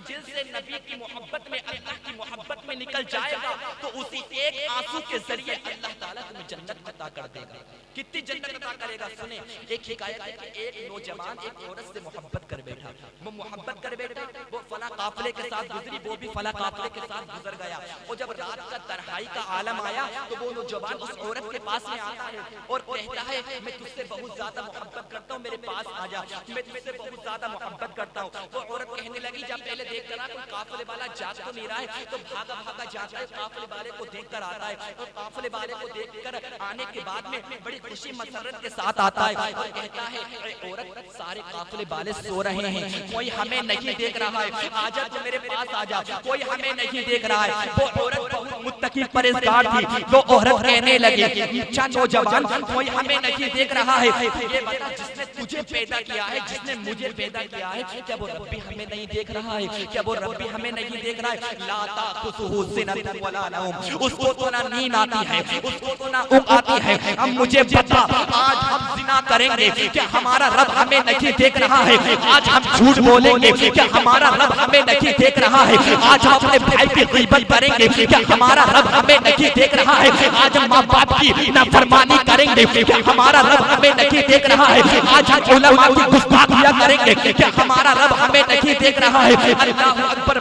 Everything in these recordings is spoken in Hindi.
दिल से नबी की मोहब्बत में, अल्लाह की मोहब्बत में निकल जाएगा तो उसी एक आंसू के जरिए अल्लाह ताला तुम्हें जन्नत अता कर देगा। कितनी जन्नत अता करेगा? सुने, एक हिकायत है कि एक नौजवान एक औरत से मोहब्बत कर बैठा। वो मोहब्बत कर बैठा, वो फला काफिले के साथ गुजरी, वो भी फला काफिले के साथ गुजर गया। और जब रात का तन्हाई का आलम आया तो वो नौजवान उस औरत के पास में आता है और कहता है, मैं तुझसे बहुत ज्यादा मोहब्बत करता हूँ, मेरे पास आ जा, मैं तुझसे बहुत ज्यादा मोहब्बत करता हूँ। वो औरत कहने लगी, जब पहले देख कर कोई काफिले वाला जाग तो नहीं रहा है, तो भागा भागा जाता है, काफिले वाले को देख कर आता है। और काफिले वाले को देख कर आने के बाद में बड़ी खुशी मसरत के साथ आता है और कहता है, औरत सारे काफिले वाले सो रहे हैं, कोई हमें नहीं देख रहा है, आजा तो मेरे पास आ जा, कोई हमें नहीं देख रहा है। वो औरत बहुत मुत्तकी परहेज़गार थी। वो औरत कहने लगी, अच्छा नौजवान, कोई हमें नहीं देख रहा है, ये बता जिसने तुझे पैदा किया है, जिसने मुझे पैदा किया है, क्या वो रब्बी हमें नहीं देख रहा है? क्या वो रब्बी हमें नहीं देख रहा है? ला ताखुज़ुहु सिनतुन वला नौम, उसको तो ना नींद आती है, उसको तो ना ऊँघ आती है। अब मुझे बता, आज हम जिना करेंगे, क्या हमारा रब हमें नहीं देख रहा है? आज हम झूठ बोलेंगे, क्या हमारा रब हमें नहीं देख रहा है? आज हम अपने भाई की ग़ीबत करेंगे, क्या हमारा रब हमें नहीं देख रहा है? आज हम माँ बाप की नाफरमानी करेंगे, क्या हमारा रब हमें नहीं देख रहा है? आज हम उलमा की गुस्ताखियाँ करेंगे, क्या हमारा रब हमें नहीं देख रहा है? अल्लाह अकबर।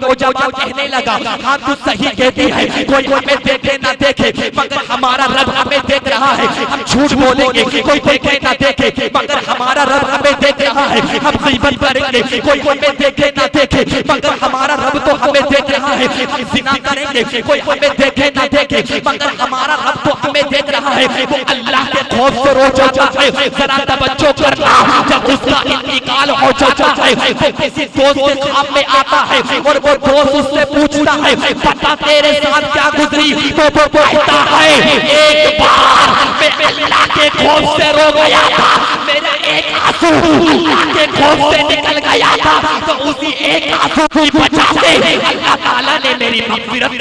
नौजवान कहने लगा, हाँ तू सही कहती है, कोई हमें देखे ना देखे मगर हमारा रब हमें देख रहा है। हम झूठ बोलेंगे, कोई देखे ना देखे मगर हमारा रब हमें देख रहा है। हम ग़ीबत करेंगे, कोई हमें देखे ना देखे मगर हमारा रब तो हमें देख रहा है। हम ज़िना करेंगे, कोई हमें देखे ना देखे मगर हमारा रब तो हमें देख रहा है। वो अल्लाह के खौफ से रो जाता है। जरा तवज्जो करना, जब उसका इंतकाल हो जाता है वो किसी दोस्त के ख्वाब में आता है और वो दोस्त उससे पूछता है, पता तेरे साथ क्या गुजरी? तो वो कहता है, एक बार मैं अल्लाह के खौफ से रो गया था, मेरा एक आंसू अल्लाह के खौफ से निकल गया था, तो उसी एक आंसू की वजह से अल्लाह ताला ने मेरी मग़फ़िरत,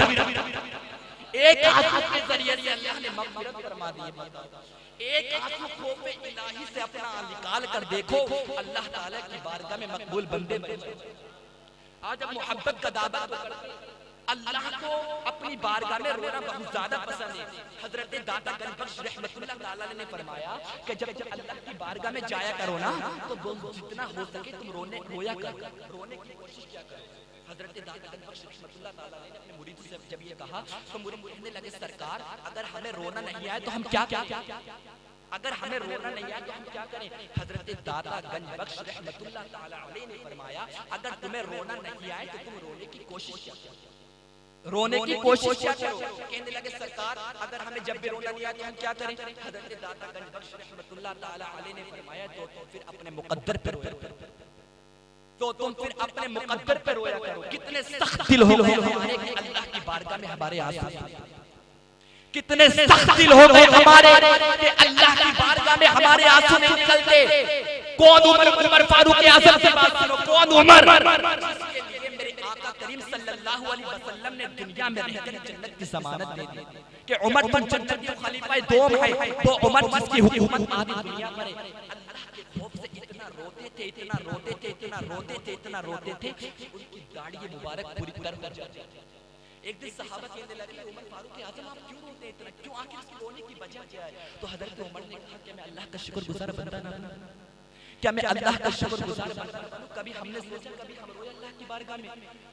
एक आंसू के जरिए से अल्लाह ने मग़फ़िरत फरमा दी। एक आंसू खौफ़े इलाही से अपना निकाल कर देखो, अल्लाह ताला की बारगाह में मकबूल बंदे बन। आज हम मोहब्बत का दावा तो करते हैं, अल्लाह को अपनी बारगाह में रोना बहुत ज्यादा पसंद है। हजरत दाता गंज बख्श रहमतुल्लाह ताला ने फरमाया कि जब अल्लाह की बारगाह में जाया करो ना, तो जितना हो सके तुम रोया करो, रोने की कोशिश किया करो। हजरत दाता गंज बख्श रहमतुल्लाह ताला ने अपने मुरीद से जब ये कहा तो मुरीद कहने लगे, सरकार अगर हमें रोना नहीं आए तो हम क्या अगर हमें रोना नहीं आए तो हम क्या करें? हजरत दाता गंज बख्श रहमतुल्लाह ताला अलैहि ने फरमाया, अगर तुम्हें रोना नहीं आए तो तुम रोने की कोशिश करो, रोने की कोशिश करो। कहने लगे, सरकार अगर हमें जब भी रोना नहीं आए तो हम क्या करें? हजरत दाता गंज बख्श रहमतुल्लाह ताला अलैहि ने फरमाया, तो फिर अपने मुक़द्दर पर रोया करो, तो तुम फिर अपने मुक़द्दर पर रोया करो। कितने सख्त दिल हो गए हमारे कि अल्लाह की बारगाह में हमारे आंसू, कितने सख्त दिल हो गए हमारे कि अल्लाह की बारगाह में हमारे आंसू नहीं निकलते। कौन उमर फारूक आज़म की बात सुनो, कौन उमर मेरे आका करीम सल्लल्लाहु अलैहि वसल्लम ने दुनिया में रहकर जन्नत की ज़मानत दे दी कि उमर तुम जन्नत के खलीफा दोम है, वो उमर जिसकी हुकूमत आधी दुनिया पर है। अल्लाह के खौफ से इतना रोते थे, इतना रोते थे, इतना रोते थे, इतना रोते थे, उनकी दाढ़ी मुबारक पूरी तरह कर जाती थी। एक दिन सहाबा कहने लगे, उमर फारूक आज़म आप क्यों रोते हैं इतना, क्यों, आखिर इसकी रोने की वजह क्या है? तो हज़रत उमर ने कहा कि मैं अल्लाह का शुक्रगुज़ार बंदा ना बनूं, क्या मैं अल्लाह का शुक्रगुज़ार बंदा बनूं? कभी हमने सोचा, कभी हम रोए अल्लाह की बारगाह में?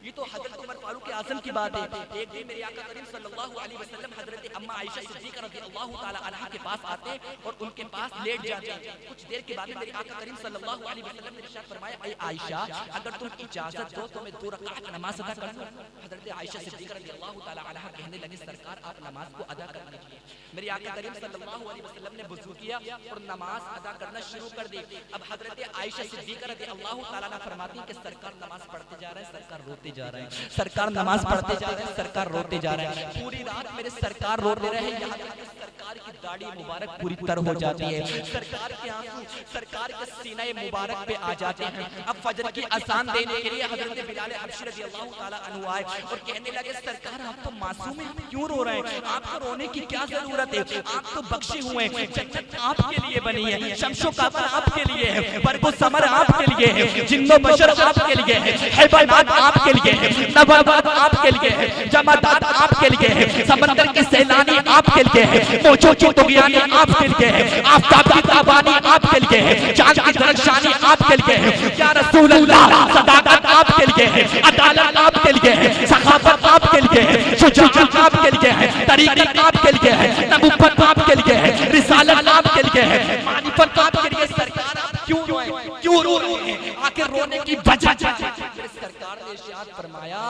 ये तो हज़रत उमर फारूक आज़म की बात है। एक दिन मेरे आका करीम सल्लल्लाहु अलैहि वसल्लम हज़रत अम्मा आयशा सिद्दीक़ा रज़ियल्लाहु ताला अन्हा के पास आते और उनके पास लेट जाते। कुछ देर के बाद मेरे आका करीम सल्लल्लाहु अलैहि वसल्लम ने इरशाद फरमाया, ऐ आयशा अगर तुम इजाजत दो तो मैं 2 रकात नमाज अदा कर दूं। हज़रत आयशा सिद्दीक़ा रज़ियल्लाहु ताला अन्हा कहने लगी, सरकार आप नमाज को अदा कर दीजिए। मेरे आका करीम सल्लल्लाहु अलैहि वसल्लम ने वज़ू किया और नमाज अदा करना शुरू कर दी। अब हज़रत आयशा सिद्दीक़ा रज़ियल्लाहु ताला अन्हा फरमाती कि सरकार नमाज पढ़ते जा रहे हैं, सरकार रोते जा रहे हैं, सरकार नमाज पढ़ते जा रहे हैं, सरकार रोते जा रहे हैं। पूरी रात मेरे सरकार रोते रहे, यहाँ तक सरकार की दाढ़ी मुबारक पूरी तरह हो जाती है, सरकार के आंसू सरकार के सीने मुबारक पे आ जाते हैं। अब फजर की अज़ान देने के लिए हज़रत बिलाल हबशी रज़ियल्लाहु ताला अन्हु आए और कहने लगे, सरकार आप तो मासूम हैं, क्यों रो रहे हैं? आपको रोने की क्या जरूरत है? आप तो बख्शे हुए हैं, जन्नत आपके लिए बनी है, शम्सो कामर आपके लिए है, बरको समर आपके लिए है, जिन्नो बशर आपके लिए है, हैवानात आपके लिए है, नबातात आपके लिए है, जमादात आपके लिए है, समंदर की सैलानी आपके लिए है, मौजों की तुगयानी आपके लिए है, आफताब की ताबानी आपके लिए है, चांद की दरख्शानी आपके लिए है। या रसूल अल्लाह, सदाकत आपके लिए है, अदालत आपके लिए है, सखावत आपके लिए है, शुजाअत आपके लिए है, तरीक़त आपके लिए है, नबुव्वत आपके लिए है, रिसालत आपके लिए है, मारिफत आपके लिए। सरकार क्यों रोए, क्यों रो रहे हैं? आखिर रोने की वजह क्या है? सरकार ने इरशाद फरमाया,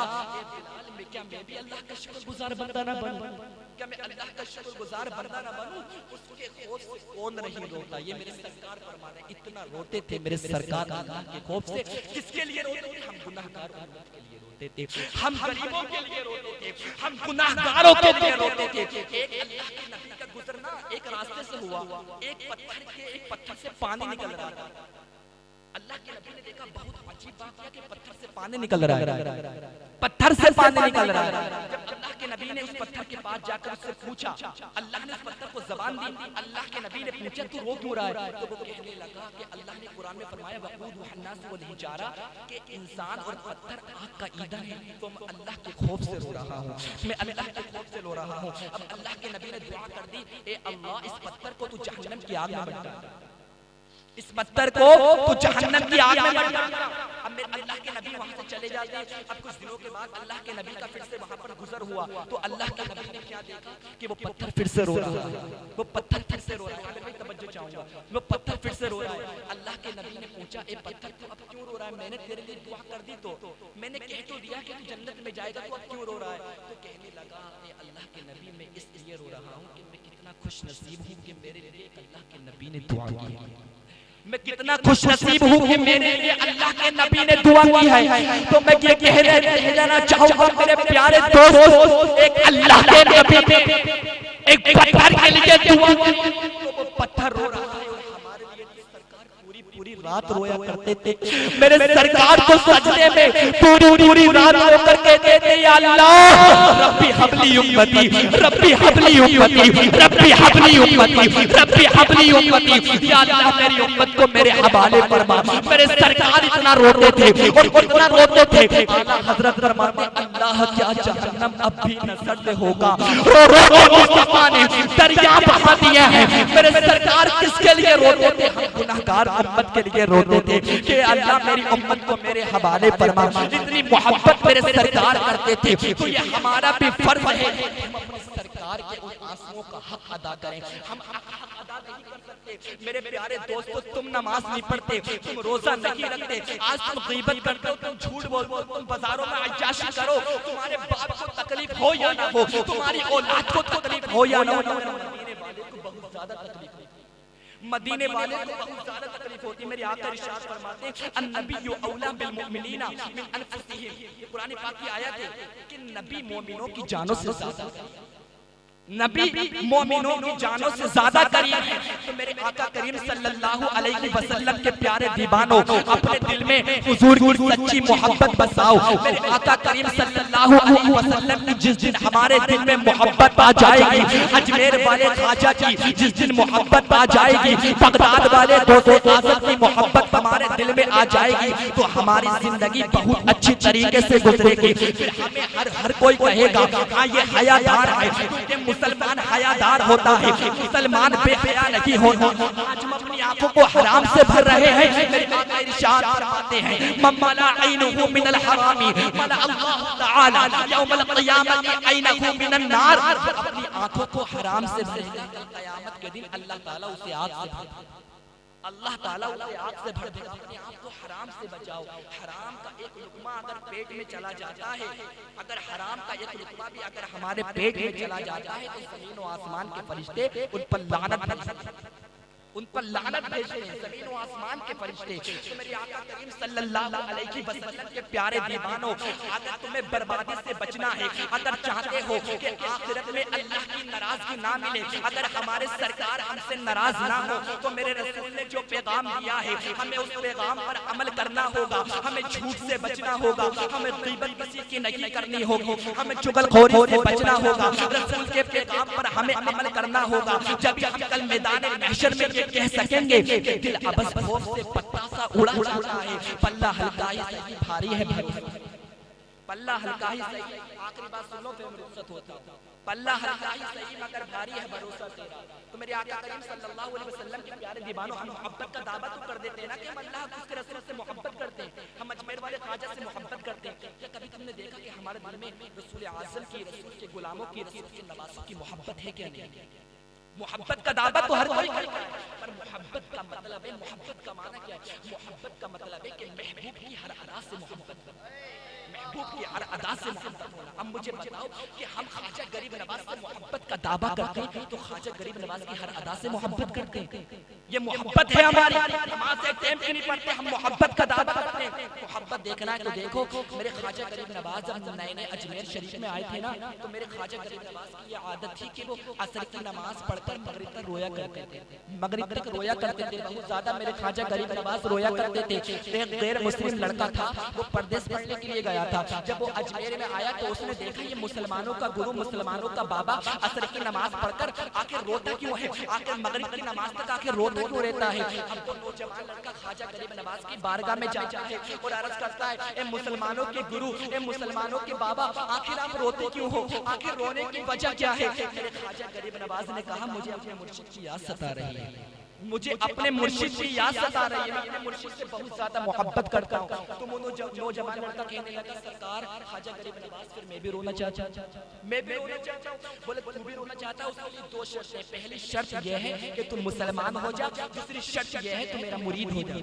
क्या मैं भी अल्लाह का शुक्रगुजार बंदा ना बनूं? क्या मैं अल्लाह का शुक्रगुजार बंदा ना बनूं? उसके खौफ से कौन नहीं रोता? ये मेरे सरकार फरमाने इतना रोते थे मेरे सरकार अल्लाह के खौफ से। किसके लिए रोते थे? हम गुनाहगार उम्मत के लिए रोते थे, हम गरीबों के लिए रोते थे, हम गुनाहगारों के लिए रोते थे। एक अल्लाह के नबी का गुजरना एक रास्ते से हुआ, एक पत्थर से पानी निकल रहा था। अल्लाह के नबी ने देखा, बहुत अजीब बात है कि पत्थर से पानी निकल रहा है, पत्थर से पानी निकल रहा है। जब अल्लाह के नबी ने उस पत्थर के पास जाकर उससे पूछा, अल्लाह ने उस पत्थर को ज़बान दी। अल्लाह के नबी ने पूछा, तू रो क्यों रहा है? तो वो कहने लगा कि अल्लाह ने कुरान में फरमाया, वक़ूदुहा अन्नास वल हिजारा, कि इंसान और पत्थर आग का ईंधन है। तो मैं अल्लाह के खौफ से रो रहा हूँ, मैं अल्लाह के खौफ से रो रहा हूँ। अब अल्लाह के नबी ने दुआ कर दी, ए अल्लाह, इस पत्थर को तू जहन्नम की आग में मत डाल, इस पत्थर को तो जहन्नम की आग में मत डाल। अब मेरे अल्लाह के नबी वहां से चले जाते हैं। अब कुछ दिनों के बाद अल्लाह के नबी का फिर से वहां पर गुजर हुआ, तो अल्लाह के नबी ने क्या देखा कि वो पत्थर फिर से रो रहा है, वो पत्थर फिर से रो रहा है। मैं तवज्जो चाहूंगा, वो पत्थर फिर से रो रहा है। अल्लाह के नबी ने पूछा, ए पत्थर तू अब क्यों रो रहा है? मैंने तेरे लिए दुआ कर दी, तो मैंने कह तो दिया कि तू जन्नत में जाएगा, तू अब क्यों रो रहा है? तो कहने लगा, ए अल्लाह के नबी, मैं इसलिए रो रहा हूँ कि मैं कितना खुश नसीब हूँ कि मेरे लिए अल्लाह के नबी ने दुआ की है। मैं कितना खुश नसीब हूँ कि मेरे लिए अल्लाह के नबी ने दुआ की है। तो मैं ये कहना चाहूँगा मेरे प्यारे दोस्त, एक अल्लाह के नबी ने एक पत्थर के लिए दुआ की, तो वो पत्थर रो रहा है। हमारे लिए सरकार पूरी रात रोया करते थे, मेरे सरकार को सजदे में पूरी रात रो कर कहते थे, या अल्लाह, रब्बी हबली उम्मती, रब्बी हबली उम्मती, रब्बी हबली उम्मती, रब्बी हबली उम्मती। या अल्लाह, मेरी उम्मत को मेरे हवाले फरमा। मेरे सरकार इतना रोते थे और इतना रोते थे, आला हजरत फरमाते, अल्लाह, क्या जहन्नम अब भी न सर्द होगा? रो रो के मुस्तफा ने दरिया बहा दिया है। मेरे सरकार किसके लिए रोते थे? हम गुनाहगार उम्मत के लिए रोते थे कि अल्लाह, मेरी उम्मत को मेरे हवाले फरमा। इतनी मोहब्बत मेरे सरकार करते थे, तो ये हमारा भी फर्ज है हम अपने सरकार के उन आंसुओं का हक अदा करें। हम हक अदा नहीं कर सकते मेरे प्यारे दोस्तों। तुम नमाज नहीं पढ़ते, तुम रोजा नहीं रखते, आज तुम गीबत करते हो, तुम झूठ बोलते हो, तुम बाजारों में अय्याशी करो, तुम्हारे बाप को तकलीफ हो या ना हो, तुम्हारी औलाद को तकलीफ हो या ना हो, मदीने वाले को बहुत ज्यादा तकलीफ होती है। मदीने वाले को बहुत ज्यादा तकलीफ होती है। मेरे आका इरशाद फरमाते हैं, अन्नबिय्यु औला बिल मुमिनीना मिन अनफुसिहिम। ये कुरान पाक की आयत है कि नबी मोमिनों की जानों से ज्यादा, नबी मोमिनों की जानों से ज्यादा करीब है। तो मेरे आका करीम सल्लल्लाहु अलैहि वसल्लम के प्यारे दीवानों, अपने दिल में हुजूर की सच्ची मोहब्बत बसाओ। मेरे आका करीम सल्लल्लाहु अलैहि वसल्लम की जिस दिन हमारे दिल में मोहब्बत आ जाएगी, अजमेर वाले ख्वाजा की जिस दिन मोहब्बत आ जाएगी, बगदाद वाले दोस्त आज़म की मोहब्बत हमारे दिल में आ जाएगी, तो हमारी जिंदगी बहुत अच्छी तरीके से गुजरेगी। फिर हमें हर कोई कहेगा, हाँ ये हयादार है, क्योंकि मुसलमान हयादार होता है, मुसलमान बेहया नहीं होता। आज हम अपनी आंखों को हराम से भर रहे हैं। मेरे आका इरशाद फरमाते हैं, मम्मला ऐनुहु मिनल हरामी मला अल्लाह तआला यौमल क़ियामति ऐनुहु मिनन नार। अपनी आंखों को हराम से भरेगा, कल क़यामत के दिन अल्लाह ताला उसे आग से भर देगा। अल्लाह ताला उसे आग से भर देगा। अपने आप को हराम से बचाओ। हराम का एक लुकमा अगर पेट में चला जाता है, अगर हराम का एक लुकमा भी अगर हमारे पेट में चला जाता है, तो ज़मीन और आसमान के फरिश्ते उन पर लानत भेजते हैं, उन पर लानत भेजते हैं, ज़मीन और आसमान के फरिश्ते। तो मेरे आका करीम सल्लल्लाहु अलैहि वसल्लम के प्यारे दीवानों, अगर तुम्हें बर्बादी से बचना है, अगर चाहते हो कि आखिरत में अल्लाह की नाराजगी ना मिले, अगर हमारे सरकार हमसे नाराज ना हो, तो मेरे रसूल ने जो पैगाम दिया है, हमें उस पैगाम पर अमल करना होगा। हमें झूठ से बचना होगा, हमें गीबत किसी की नहीं करनी होगी, हमें चुगलखोरी से बचना होगा। रसूल के पैगाम पर हमें अमल करना होगा। जब हम कल मैदान महशर में ये कह सकेंगे कि दिल अबस खौफ से पत्ता सा उड़ा जाता है, पल्ला हल्का ही सही भारी है भरोसा, पल्ला हल्का ही सही, आखिरी बात सुनो फिर रुखसत होता हूं, पल्ला हल्का ही सही मगर भारी है भरोसा तेरा। तो मेरे आका करीम सल्लल्लाहु अलैहि वसल्लम के प्यारे दीवानों, हम मोहब्बत का दावा तो कर देते हैं ना कि हम अल्लाह उसके रसूल से मोहब्बत करते हैं, हम अजमेर वाले ख्वाजा से मोहब्बत करते हैं। क्या कभी तुमने देखा कि हमारे दिल में रसूल आज़म की, रसूल के गुलामों की, रसूल के नवासों की मोहब्बत है क्या नहीं? मोहब्बत का दावा तो हर कोई करता है, पर मोहब्बत का मतलब है, मोहब्बत का माना क्या है? मोहब्बत का मतलब है कि महबूब की हर अदा से मोहब्बत करना, महबूब की हर अदा से मोहब्बत होना। अब मुझे बताओ कि हम ख्वाजा गरीब नवाज से मोहब्बत का दावा करते हैं तो ख्वाजा गरीब नवाज की हर अदा से मोहब्बत करते हैं, ये मोहब्बत है हमारी। नमाज एक टाइम की नहीं पढ़ते, हम मोहब्बत का दावा करते हैं। मोहब्बत देखना है तो देखो, मेरे ख्वाजा गरीब नवाज जब नए नए अजमेर शरीफ में आए थे ना, तो मेरे ख्वाजा गरीब नवाज की ये आदत थी कि वो असर की नमाज पढ़कर मगरिब तक रोया करते थे, मगरिब तक रोया करते थे, बहुत ज्यादा मेरे ख्वाजा गरीब नवाज रोया करते थे। एक गैर मुस्लिम लड़का था, वो परदेश पढ़ने के लिए गया था, जब वो अजमेर में आया तो उसने देखा ये मुसलमानों का गुरु, मुसलमानों का बाबा असर की नमाज पढ़कर आखिर रोता क्यों है, आखिर मगरिब की नमाज तक आखिर रोता क्यों रहता है। अब तो नौजवान लड़का ख्वाजा गरीब नवाज की बारगाह में जाता है और अर्ज करता है, ए मुसलमानों के गुरु, ए मुसलमानों के बाबा, आखिर आप रोते क्यों हो, आखिर रोने की वजह क्या है? मेरे ख्वाजा गरीब नवाज ने कहा, मुझे अपने मुर्शिद की याद सता रही है, मुझे अपने मुर्शिद की याद सता रही है, मैं अपने मुर्शिद से बहुत ज्यादा मोहब्बत करता हूँ। तो वो नौजवान लड़का कहने लगा, सरकार ख्वाजा गरीब नवाज, फिर मैं भी रोना चाहता हूँ, मैं भी रोना चाहता हूँ। बोले तू भी रोना चाहता है? उसके लिए दो शर्तें, पहली शर्त यह है कि तू मुसलमान हो जा, दूसरी शर्त यह है तू मेरा मुरीद हो जा।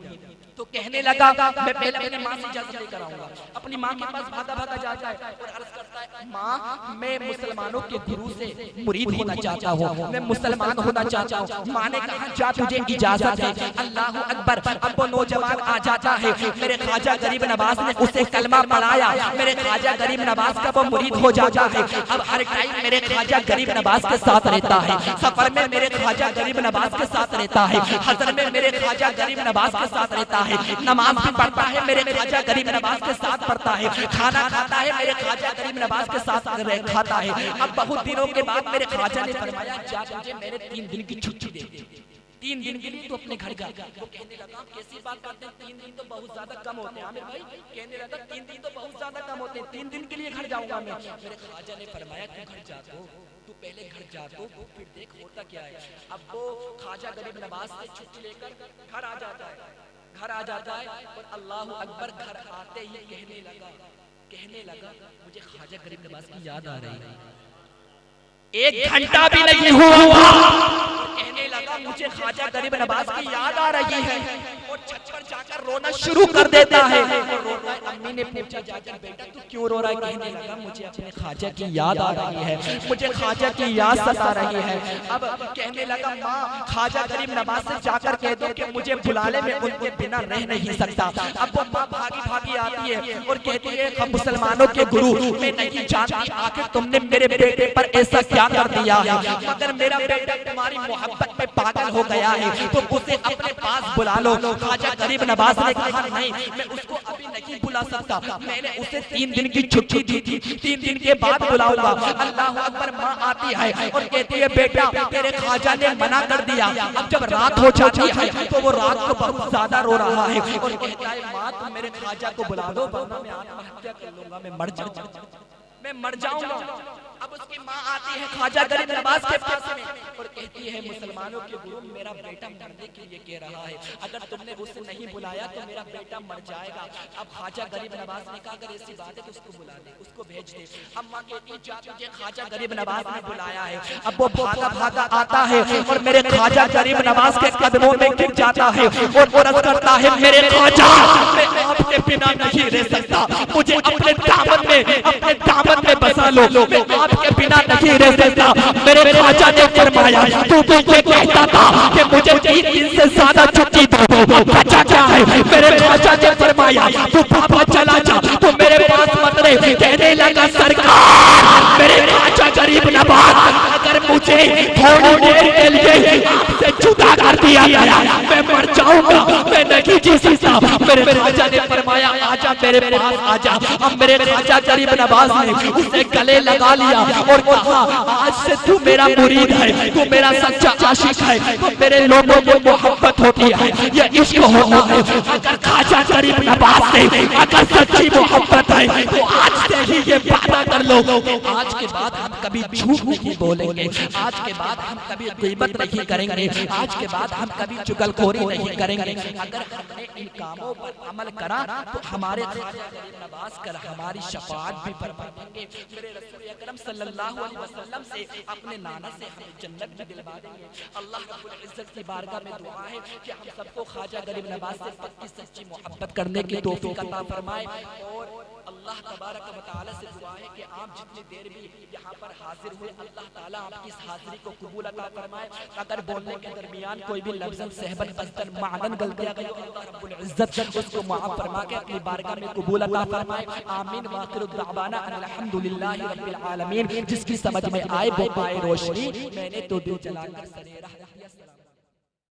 तो कहने लगा, मैं पहले अपनी माँ से इजाजत लेकर आऊंगा। अपनी माँ के पास भागा भागा जाता है और अर्ज करता है, माँ मैं मुसलमानों के गुरु से मुरीद होना चाहता हूँ, मैं मुसलमान होना चाहता हूँ। माँ ने कहा, जा तुझे इजाजत है। अल्लाह अकबर। अब वो नौजवान आ जाता है, मेरे ख्वाजा गरीब नवाज ने उसे कलमा पढ़ाया, मेरे ख्वाजा गरीब नवाज का वो मुरीद हो जाता है। अब हर टाइम मेरे ख्वाजा गरीब नवाज के साथ रहता है, सफर में मेरे ख्वाजा गरीब नवाज के साथ रहता है, हजर में मेरे ख्वाजा गरीब नवाज के साथ रहता है, नमाज भी पढ़ता है मेरे ख्वाजा गरीब नवाज के साथ पढ़ता है, खाना खाता है मेरे ख्वाजा गरीब नवाज के साथ खाता है। अब बहुत दिनों के बाद मेरे ख्वाजा ने फरमाया, जा तुझे मैंने 3 दिन की छुट्टी दे दी, 3 दिन के लिए तो अपने घर जा। वो कहने लगा, कैसी बात करते हैं, 3 दिन तो बहुत ज्यादा कम होते हैं आमिर भाई। कहने लगा, 3 दिन तो बहुत ज्यादा कम होते हैं, 3 दिन के लिए घर जाऊंगा मैं। मेरे ख्वाजा ने फरमाया, तू घर जा दो, तू पहले घर जा दो, फिर देख होता क्या है। अब वो ख्वाजा गरीब नवाज से छुट्टी लेकर घर आ जाता है, घर आ जाता है और अल्लाह अकबर, घर आते ही कहने लगा मुझे ख्वाजा गरीब नवाज की याद आ रही है। 1 घंटा भी नहीं हुआ, कहने लगा मुझे ख्वाजा गरीब नवाज की याद आ रही है और छत पर जाकर रोना शुरू कर देता है। अम्मी ने पूछा, जाकर बेटा तू क्यों रो रहा है? कहने लगा, मुझे अपने ख्वाजा की याद आ रही है, मुझे ख्वाजा की याद सता रही है। अब कहने लगा, माँ ख्वाजा गरीब नवाज से जाकर कह दो कि मुझे बुलाने में उनके बिना रह नहीं सकता। अब वो माँ भागी भागी आती है और कहती है, हम मुसलमानों के गुरु, मैं नहीं जानती आखिर तुमने मेरे बेटे पर ऐसा क्या कर दिया है, मगर मेरा बेटा तुम्हारी मोहब्बत में पागल हो गया है, तो उसे अपने पास बुला लो। ख्वाजा गरीब नवाज ने कहा, नहीं मैं उसको अभी नहीं बुला सकता, मैंने उसे 3 दिन की छुट्टी दी थी, 3 दिन के बाद बुलाऊंगा। अल्लाह अकबर। माँ आती है और कहती है, बेटा तेरे ख्वाजा ने मना कर दिया। अब जब रात हो जाती है तो वो रात को बहुत ज्यादा रो रहा है और कहता है, माँ तुम मेरे ख्वाजा को बुला दो, वरना मैं आत्महत्या कर लूंगा, मैं मर जाऊंगा, मैं मर जाऊंगा। अब उसकी माँ आती है ख्वाजा गरीब नवाज के पास में और कहती है, मुसलमानों के गुरु मेरा बेटा मरने के लिए कह रहा है, अगर तुमने उसे नहीं बुलाया तो मेरा बेटा मर जाएगा। अब ख्वाजा गरीब नवाज ने कहा, अगर ऐसी बात है तो उसको बुला दे, उसको भेज दे। अब माँ कहती है, जा तुझे ख्वाजा गरीब नवाज ने बुलाया है। अब वो भागा भागा आता है और मेरे ख्वाजा गरीब नवाज के कदमों में गिर जाता है और अर्ज करता है, मेरे ख्वाजा मैं आपके बिना नहीं रह सकता, मुझे अपने दामन में बसा लो, मैं आपके बिना नहीं रह सकता। मेरे ख्वाजा ने फरमाया, तू तो ये कहता था कि मुझे 3 दिन से ज्यादा छुट्टी दो, बचा क्या है? मेरे ख्वाजा ने फरमाया, तू पापा चला जा, तू मेरे पास मत रह। कहने लगा, सरकार मेरे ख्वाजा गरीब नवाज, अगर मुझे थोड़ी देर के लिए आपसे जुदा कर दिया गया मैं मर जाऊंगा, मैं नहीं जी सकता। मेरे ख्वाजा ने फरमाया आजा मेरे पास आजा। अब मेरे ख्वाजा गरीब नवाज ने उसे गले लगा लिया और कहा आज से तू मेरा मुरीद है, तू मेरा सच्चा आशिक है, तो मेरे लोगों को मोहब्बत होती है, ये इश्क होता है। अगर ख्वाजा गरीब नवाज से अगर सच्ची मोहब्बत है तो आज से ही ये वादा कर लो, आज के बाद हम कभी झूठ नहीं बोलेंगे, आज के बाद हम कभी गीबत नहीं करेंगे, आज के बाद हम कभी चुगलखोरी नहीं करेंगे। अगर हमने इन कामों पर अमल करा तो हमारे ख्वाजा गरीब नवाज कर हमारी शफाअत भी फरमाएंगे। मेरे रसूल अकरम सल्लल्लाहु अलैहि वसल्लम से अपने नाना से हमें जन्नत भी दिलवा देंगे। अल्लाह रब्बुल इज्जत की बारगाह में दुआ है कि हम सबको ख्वाजा गरीब नवाज से पक्की सच्ची मोहब्बत करने की तौफीक अता फरमाए। और अल्लाह तबारक व तआला से दुआ है कि आप जितनी देर भी यहाँ पर हाजिर हुए अल्लाह ताला आपकी इस हाजिरी को कबूल अता फरमाए। अगर बोलने के दरमियान कोई भी लफ्ज़न सहबन कस्तन मानन गलतियां गई तो अल्लाह रब्बुल इज्जत उसको माफ फरमा के अपनी बारगाह में कबूल अता फरमाए। आमीन व आखिरु दअवाना अल्हम्दुलिल्लाहि रब्बिल आलमीन। जिसकी समझ में आए वो पाए रोशनी, मैंने तो दिल जलाकर सरेरा।